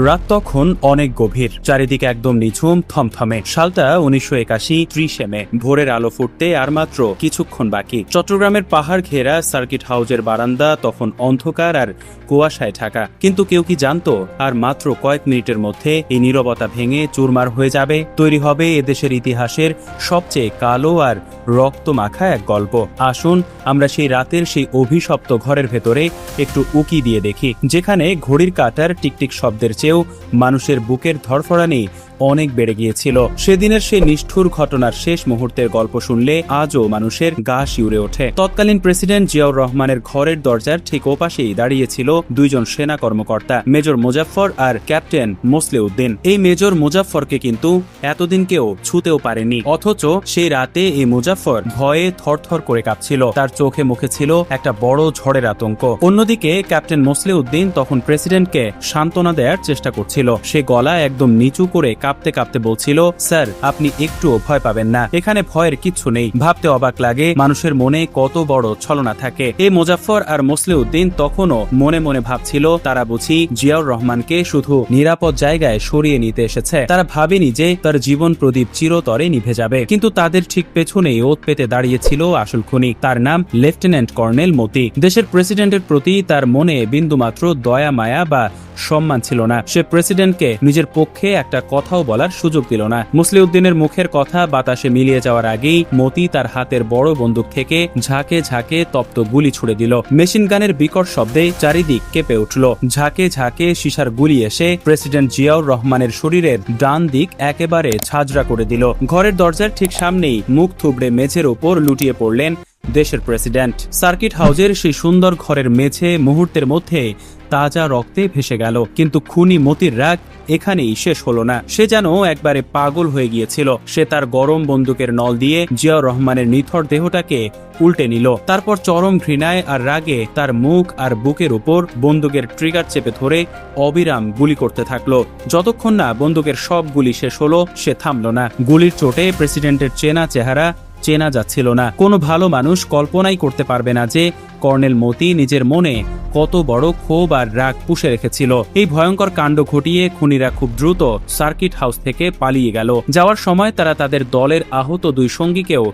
রাত তখন অনেক গভীর, চারিদিকে একদম নিঝুম, থমথমে। সালটা 1981, 30 মে। ভোরের আলো ফুটতে আর মাত্র কিছুক্ষণ বাকি। চট্টগ্রামের পাহাড় ঘেরা সার্কিট হাউজের বারান্দা তখন অন্ধকার আর কুয়াশায় ঢাকা। কিন্তু কেউ কি জানতো আর মাত্র কয়েক মিনিটের মধ্যে এই নীরবতা ভেঙে চুরমার হয়ে যাবে, তৈরি হবে এদেশের ইতিহাসের সবচেয়ে কালো আর রক্তমাখা এক গল্প। আসুন আমরা সেই রাতের সেই অভিশপ্ত ঘরের ভেতরে একটু উকি দিয়ে দেখি, যেখানে ঘড়ির কাঁটার টিকটিক শব্দের চেয়েও মানুষের বুকের ধড়ফড়ানি অনেক বেড়ে গিয়েছিল। সেদিনের সেই নিষ্ঠুর ঘটনার শেষ মুহূর্তের গল্প শুনলে আজও মানুষের গা শিউরে ওঠে। তৎকালীন প্রেসিডেন্ট জিয়াউর রহমানের ঘরের দরজার ঠিক ওপাশেই দাঁড়িয়েছিল দুইজন সেনা কর্মকর্তা, মেজর মোজাফফর আর ক্যাপ্টেন মোসলেউদ্দিন। এই মেজর মোজাফফরকে কিন্তু এতদিন কেউ ছুঁতেও পারেনি, অথচ সেই রাতে এই মোজাফফর ভয়ে থরথর করে কাঁপছিল। তার চোখে মুখে ছিল একটা বড় ঝড়ের আতঙ্ক। অন্যদিকে ক্যাপ্টেন মোসলেউদ্দিন তখন প্রেসিডেন্টকে সান্ত্বনা দেওয়ার চেষ্টা করছিল। সে গলা একদম নিচু করে কাঁপতে কাঁপতে বলছিল, স্যার, আপনি একটুও ভয় পাবেন না, এখানে ভয়ের কিচ্ছু নেই। ভাবতে অবাক লাগে মানুষের মনে কত বড় ছলনা থাকে। এই মোজাফফর আর মোসলেউদ্দিন তখনও মনে মনে ভাবছিল তারা বুঝি জিয়াউর রহমানকে শুধু নিরাপদ জায়গায় সরিয়ে নিতে এসেছে। তারা ভাবেনি যে তার জীবন প্রদীপ চিরতরে নিভে যাবে। কিন্তু তাদের ঠিক পেছনেই ওত পেতে দাঁড়িয়েছিল আসল খুনি। তার নাম লেফটেন্যান্ট কর্নেল মতি। দেশের প্রেসিডেন্টের প্রতি তার মনে বিন্দুমাত্র দয়া মায়া বা সম্মান ছিল না। সে প্রেসিডেন্টকে নিজের পক্ষে একটা কথাও বলার সুযোগ দিল না। মুসলিউদ্দিনের মুখের কথা বাতাসে মিলিয়ে যাওয়ার আগেই মতি তার হাতের বড় বন্দুক থেকে ঝাঁকে ঝাঁকে তপ্ত গুলি ছুড়ে দিল। মেশিন গানের বিকট শব্দে চারিদিক কেঁপে উঠল। ঝাঁকে ঝাঁকে সীসার গুলি এসে প্রেসিডেন্ট জিয়াউর রহমানের শরীরের ডান দিক একেবারে ঝাঁঝরা করে দিল। ঘরের দরজার ঠিক সামনেই মুখ থুবড়ে মেঝের ওপর লুটিয়ে পড়লেন দেশের প্রেসিডেন্ট। সার্কিট হাউজের সেই সুন্দর ঘরের মেঝে মুহূর্তের মধ্যে তাজা রক্তে ভেসে গেল। কিন্তু খুনি মতির রাগ এখানেই শেষ হলো না। সে যেন একবারে পাগল হয়ে গিয়েছিল। সে তার গরম বন্দুকের নল দিয়ে জিয়াউর রহমানের নিথর দেহটাকে উল্টে নিল। তারপর চরম ঘৃণায় আর রাগে তার মুখ আর বুকের উপর বন্দুকের ট্রিগার চেপে ধরে অবিরাম গুলি করতে থাকলো। যতক্ষণ না বন্দুকের সব গুলি শেষ হলো, সে থামল না। গুলির চোটে প্রেসিডেন্টের চেনা চেহারা চেনা যাচ্ছিল না। কোনো ভালো মানুষ কল্পনাই করতে পারবে না যে কর্নেল মতি নিজের মনে কত বড় ক্ষোভ আর রাগ পুষে রেখেছিল। এই ভয়ঙ্কর কাণ্ড ঘটিয়ে খুনিরা খুব দ্রুত সার্কিট হাউস থেকে পালিয়ে গেল। যাওয়ার সময় তারা তাদের দলের আহত দুই সঙ্গীকেও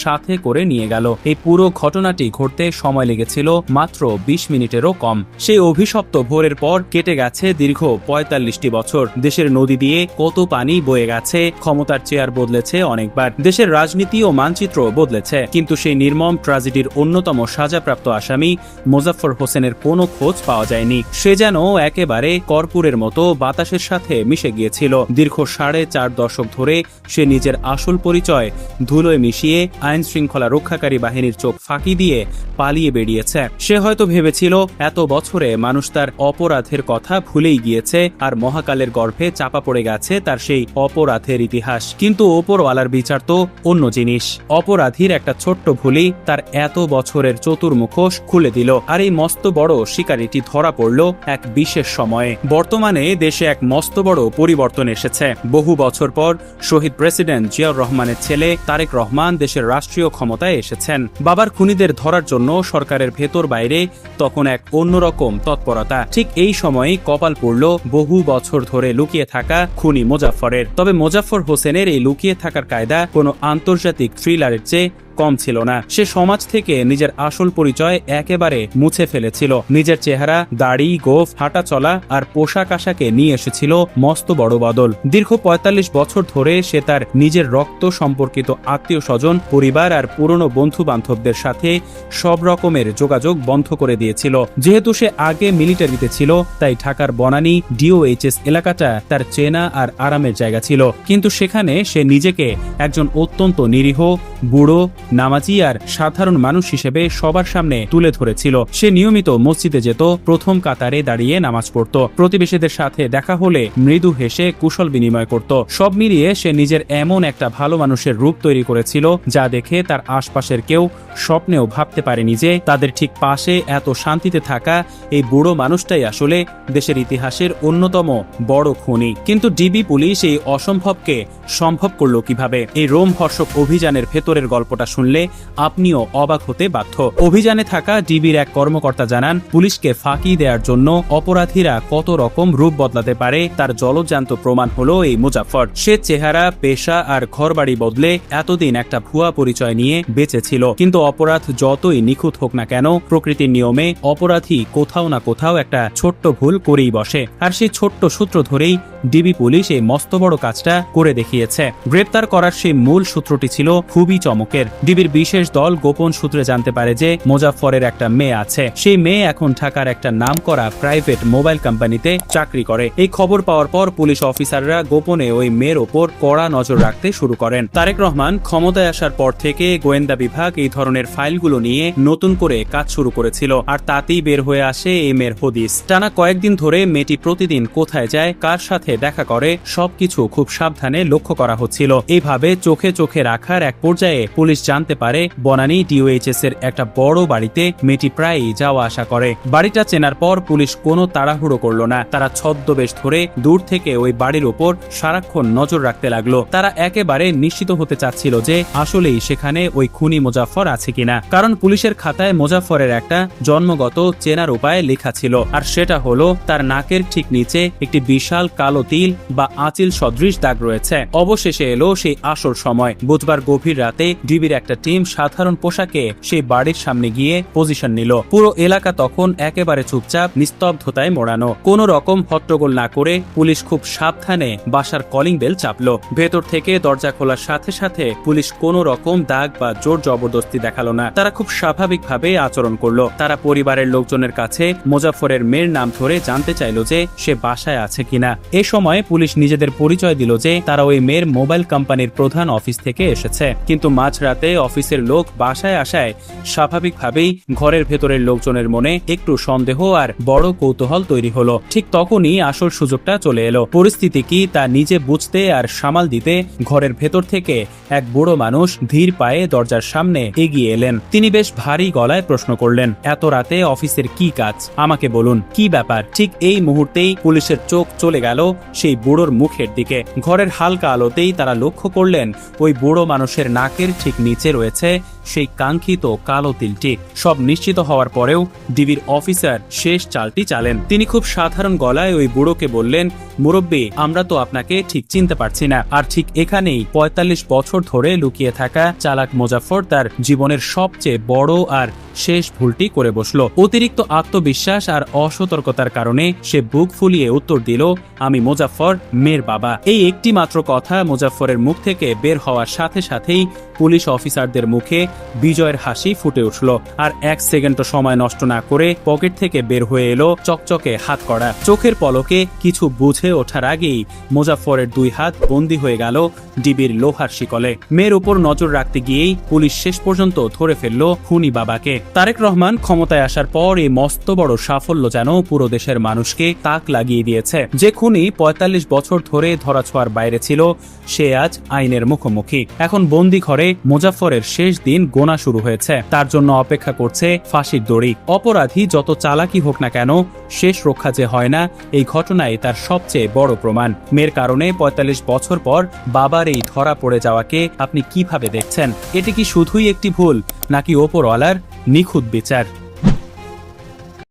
সাথে করে নিয়ে গেল। এই পুরো ঘটনাটি ঘটতে সময় লেগেছিল মাত্র 20 মিনিটেরও কম। সেই অভিশপ্ত ভোরের পর কেটে গেছে দীর্ঘ 45টি বছর। দেশের নদী দিয়ে কত পানি বয়ে গেছে, ক্ষমতার চেয়ার বদলেছে অনেকবার, দেশের রাজনীতি ও মানচিত্র বদলেছে, কিন্তু সেই নির্মম ট্র্যাজেডির অন্যতম সাজাপ্রাপ্ত আসামি মোজাফফর হোসেনের কোনো খোঁজ পাওয়া যায়নি। সে যেন একেবারে কর্পূরের মতো বাতাসের সাথে মিশে গিয়েছিল। দীর্ঘ 4.5 দশক ধরে সে নিজের আসল পরিচয় ধুলোয় মিশিয়ে আইন শৃঙ্খলা রক্ষাকারী বাহিনীর চোখ ফাঁকি দিয়ে পালিয়ে বেরিয়েছে। সে হয়তো ভেবেছিল এত বছরে মানুষ তার অপরাধের কথা ভুলেই গিয়েছে আর মহাকালের গর্ভে চাপা পড়ে গেছে তার সেই অপরাধের ইতিহাস। কিন্তু ওপরওয়ালার বিচার তো অন্য জিনিস। অপরাধীর একটা ছোট্ট ভুলই তার এত বছরের চতুর্মুখোশ খুলে দিল। আর এই মস্ত বড় শিকারিটি ধরা পড়ল এক বিশেষ সময়ে। বর্তমানে দেশে এক মস্ত বড় পরিবর্তন এসেছে। বহু বছর পর শহীদ প্রেসিডেন্ট জিয়াউর রহমানের ছেলে তারেক রহমান দেশের রাষ্ট্রীয় ক্ষমতায় এসেছেন। বাবার খুনিদের ধরার জন্য সরকারের ভেতর বাইরে তখন এক অন্যরকম তৎপরতা। ঠিক এই সময়েই কপাল পড়ল বহু বছর ধরে লুকিয়ে থাকা খুনি মোজাফফরের। তবে মোজাফফর হোসেনের এই লুকিয়ে থাকার কায়দা কোনো আন্তর্জাতিক থ্রিলারের চেয়ে কম ছিল না। সে সমাজ থেকে নিজের আসল পরিচয় একেবারে মুছে ফেলেছিল। নিজের চেহারা, দাড়ি, গোঁফ, হাঁটা চলা আর পোশাক আশাকে নিয়ে এসেছিল মস্ত বড় বদল। দীর্ঘ 45 বছর ধরে সে তার নিজের রক্ত সম্পর্কিত আত্মীয় স্বজন, পরিবার আর পুরনো বন্ধু বান্ধবদের সাথে সব রকমের যোগাযোগ বন্ধ করে দিয়েছিল। যেহেতু সে আগে মিলিটারিতে ছিল, তাই ঢাকার বনানী DOHS এলাকাটা তার চেনা আর আরামের জায়গা ছিল। কিন্তু সেখানে সে নিজেকে একজন অত্যন্ত নিরীহ, বুড়ো, নামাজি আর সাধারণ মানুষ হিসেবে সবার সামনে তুলে ধরেছিল। সে নিয়মিত মসজিদে যেত, প্রথম কাতারে দাঁড়িয়ে নামাজ পড়ত, প্রতিবেশীদের সাথে দেখা হলে মৃদু হেসে কুশল বিনিময় করত। সব মিলিয়ে সে নিজের এমন একটা ভালো মানুষের রূপ তৈরি করেছিল যা দেখে তার আশপাশের কেউ স্বপ্নেও ভাবতে পারেনি যে তাদের ঠিক পাশে এত শান্তিতে থাকা এই বুড়ো মানুষটাই আসলে দেশের ইতিহাসের অন্যতম বড় খুনি। কিন্তু ডিবি পুলিশ এই অসম্ভবকে সম্ভব করল কিভাবে? এই রোমহর্ষক অভিযানের ভেতরের গল্পটা শুনলে আপনিও অবাক হতে বাধ্য। অভিযানে থাকা ডিবির এক কর্মকর্তা জানান, পুলিশকে ফাঁকি দেওয়ার জন্য অপরাধীরা কত রকম রূপ বদলাতে পারে তার জলজ্যান্ত প্রমাণ হলো এই মুজাফফর। সে চেহারা, পেশা আর ঘরবাড়ি বদলে এতদিন একটা ভুয়া পরিচয় নিয়ে বেঁচে ছিল। কিন্তু অপরাধ যতই নিখুঁত হোক না কেন, প্রকৃতির নিয়মে অপরাধী কোথাও না কোথাও একটা ছোট্ট ভুল করেই বসে। আর সেই ছোট্ট সূত্র ধরেই ডিবি পুলিশ এই মস্ত বড় কাজটা করে দেখিয়েছে। গ্রেপ্তার করার সেই মূল সূত্রটি ছিল খুবই চমকের। ডিবির বিশেষ দল গোপন সূত্রে জানতে পারে যে মুজাফফরের একটা মেয়ে আছে। সেই মেয়ে এখন ঢাকার একটা নামকরা প্রাইভেট মোবাইল কোম্পানিতে চাকরি করে। এই খবর পাওয়ার পর পুলিশ অফিসাররা গোপনে ওই মেয়ের ওপর কড়া নজর রাখতে শুরু করেন। তারেক রহমান ক্ষমতায় আসার পর থেকে গোয়েন্দা বিভাগ এই ধরনের ফাইলগুলো নিয়ে নতুন করে কাজ শুরু করেছিল। আর তাতেই বের হয়ে আসে এই মেয়ের হদিস। টানা কয়েকদিন ধরে মেয়েটি প্রতিদিন কোথায় যায়, কার সাথে দেখা করে, সবকিছু খুব সাবধানে লক্ষ্য করা হচ্ছিল। এইভাবে চোখে চোখে রাখার এক পর্যায়ে পুলিশ জানতে পারে বনানী ডিওএইচএস এর একটা বড় বাড়িতে মেয়েটি প্রায়ই যাওয়া আসা করে। বাড়িটা চেনার পর পুলিশ কোনো তাড়াহুড়ো করল না। তারা ছদ্মবেশ ধরে দূর থেকে ওই বাড়ির ওপর সারাক্ষণ নজর রাখতে লাগলো। তারা একেবারে নিশ্চিত হতে চাচ্ছিল যে আসলেই সেখানে ওই খুনি মুজাফফর আছে কিনা। কারণ পুলিশের খাতায় মুজাফফরের একটা জন্মগত চেনার উপায় লেখা ছিল, আর সেটা হলো তার নাকের ঠিক নিচে একটি বিশাল কালো তিল বা আঁচিল সদৃশ দাগ রয়েছে। অবশেষে এলো সেই আসল সময়। বুধবার গভীর রাতে ডিবির একটা টিম সাধারণ পোশাকে সেই বাড়ির সামনে গিয়ে পজিশন নিল। পুরো এলাকা তখন একেবারে চুপচাপ, নিস্তব্ধতায় মোড়ানো। কোন রকম হট্টগোল না করে পুলিশ খুব সাবধানে বাসার কলিং বেল চাপলো। ভেতর থেকে দরজা খোলার সাথে সাথে পুলিশ কোন রকম দাগ বা জোর জবরদস্তি দেখালো না। তারা খুব স্বাভাবিকভাবে আচরণ করলো। তারা পরিবারের লোকজনের কাছে মুজাফফরের মেয়ের নাম ধরে জানতে চাইল যে সে বাসায় আছে কিনা। এ সময় পুলিশ নিজেদের পরিচয় দিল যে তারা ওই মেয়ের মোবাইল কোম্পানির প্রধান অফিস থেকে এসেছে। কিন্তু মাঝরাতে অফিসের লোক বাসায় আসায় স্বাভাবিকভাবেই ঘরের ভেতরের লোকজনের মনে একটু সন্দেহ আর বড় কৌতূহল তৈরি হলো। ঠিক তখনই আসল সুযোগটা চলে এলো। পরিস্থিতি কি তা নিজে বুঝতে আর সামাল দিতে ঘরের ভেতর থেকে এক বুড়ো মানুষ ধীর পায়ে দরজার সামনে এগিয়ে এলেন। তিনি বেশ ভারী গলায় প্রশ্ন করলেন, এত রাতে অফিসের কি কাজ, আমাকে বলুন কি ব্যাপার। ঠিক এই মুহূর্তেই পুলিশের চোখ চলে গেল সেই বুড়োর মুখের দিকে। ঘরের হালকা আলোতেই তারা লক্ষ্য করলেন ওই বুড়ো মানুষের নাকের ঠিক নিচে রয়েছে সেই কাঙ্ক্ষিত কালো তিলটি। সব নিশ্চিত হওয়ার পরেও ডিবির অফিসার শেষ চালটি চালেন। তিনি খুব সাধারণ গলায় ওই বুড়োকে বললেন, মুরব্বী, আমরা তো আপনাকে ঠিক চিনতে পারছি না। আর ঠিক এখানেই ৪৫ বছর ধরে লুকিয়ে থাকা চালাক মুজাফফর তার জীবনের সবচেয়ে বড় আর শেষ ভুলটি করে বসল। অতিরিক্ত আত্মবিশ্বাস আর অসতর্কতার কারণে সে বুক ফুলিয়ে উত্তর দিল, আমি মুজাফফর, মেয়ের বাবা। এই একটি মাত্র কথা মুজাফফরের মুখ থেকে বের হওয়ার সাথে সাথেই পুলিশ অফিসারদের মুখে বিজয়ের হাসি ফুটে উঠল। আর এক সেকেন্ডও সময় নষ্ট না করে পকেট থেকে বের হয়ে এলো চকচকে হাতকড়া। চোখের পলকে কিছু বুঝে ওঠার আগেই মুজাফফরের দুই হাত বন্দী হয়ে গেল ডিবির লোহার শিকলে। মেয়ের উপর নজর রাখতে গিয়েই পুলিশ শেষ পর্যন্ত ধরে ফেলল খুনি বাবাকে। তারেক রহমান ক্ষমতায় আসার পর এই মস্ত বড় সাফল্য যেন পুরো দেশের মানুষকে তাক লাগিয়ে দিয়েছে। যে খুনি ৪৫ বছর ধরে ধরাছোঁয়ার বাইরে ছিল, সে আজ আইনের মুখোমুখি। এখন বন্দি ঘরে মুজাফফরের শেষ দিন গোনা শুরু হয়েছে। তার জন্য অপেক্ষা করছে ফাঁসির দড়ি। অপরাধী যত চালাকি হোক না কেন, শেষ রক্ষা যে হয় না, এই ঘটনায় তার সবচেয়ে বড় প্রমাণ। মেয়ের কারণে ৪৫ বছর পর বাবার এই ধরা পড়ে যাওয়াকে আপনি কিভাবে দেখছেন? এটি কি শুধুই একটি ভুল, নাকি ওপরওয়ালার নিখুঁত বিচার?